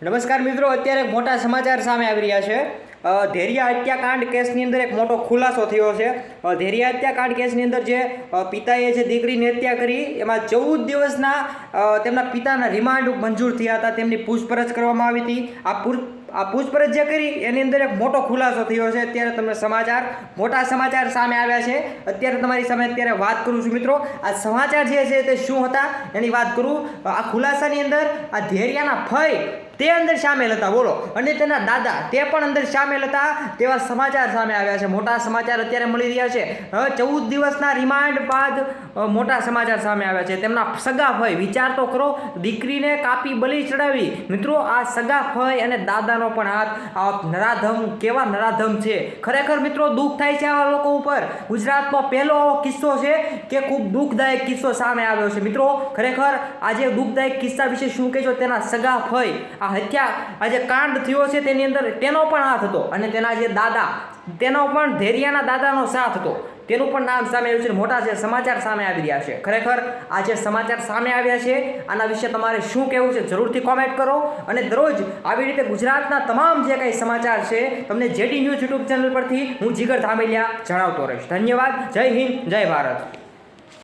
નમસ્કાર મિત્રો, અત્યારે એક મોટા સમાચાર સામે આવી રહ્યા છે। ધેરિયા હત્યાકાંડ કેસની અંદર એક મોટો ખુલાસો થયો છે। ધેરિયા હત્યાકાંડ કેસની અંદર જે પિતાએ જે દીકરીની હત્યા કરી એમાં 14 દિવસના તેમના પિતાના રિમાન્ડ મંજૂર થયા હતા, તેમની પૂછપરછ કરવામાં આવી હતી। આ પૂછપરછ જે કરી એની અંદર એક મોટો ખુલાસો થયો છે। અત્યારે તમને મોટા સમાચાર સામે આવ્યા છે। અત્યારે તમારી સામે અત્યારે વાત કરું છું મિત્રો। આ સમાચાર જે છે તે શું હતા એની વાત કરું। આ ખુલાસાની અંદર આ ધેરિયાના ફઈ તે અંદર સામેલ હતા, બોલો, અને તેના દાદા તે પણ અંદર સામેલ હતા તેવા સમાચાર સામે આવ્યા છે। મોટા સમાચાર અત્યારે મળી રહ્યા છે। હવે 14 દિવસના રિમાન્ડ બાદ મોટા સમાચાર સામે આવ્યા છે। તેમના સગા ફઈ, વિચાર તો કરો, દીકરીને કાપી બલી ચડાવી। મિત્રો, આ સગા ફઈ અને દાદાનો પણ હાથ, નરાધમ, કેવા નરાધમ છે ખરેખર મિત્રો। દુઃખ થાય છે આવા લોકો ઉપર। ગુજરાતનો પહેલો કિસ્સો છે કે ખૂબ દુઃખદાયક કિસ્સો સામે આવ્યો છે મિત્રો। ખરેખર આજે દુઃખદાયક કિસ્સા વિશે શું કહેશો? તેના સગા ફઈ, આ જે કાંડ થયો છે તેની અંદર તેનો પણ હાથ હતો, અને તેના જે દાદા તેનો પણ ધેરિયાના દાદાનો સાથ હતો, તેનું પણ નામ સામે આવ્યું છે। મોટા જે સમાચાર સામે આવી રહ્યા છે। ખરેખર આ જે સમાચાર સામે આવ્યા છે આના વિશે તમારે શું કહેવું છે જરૂરથી કોમેન્ટ કરો, અને દરરોજ આવી રીતે ગુજરાતના તમામ જે કંઈ સમાચાર છે તમને જેડી ન્યૂઝ યુટ્યુબ ચેનલ પરથી હું જીગર ધામેલિયા જણાવતો રહીશ। ધન્યવાદ। જય હિન્દ, જય ભારત।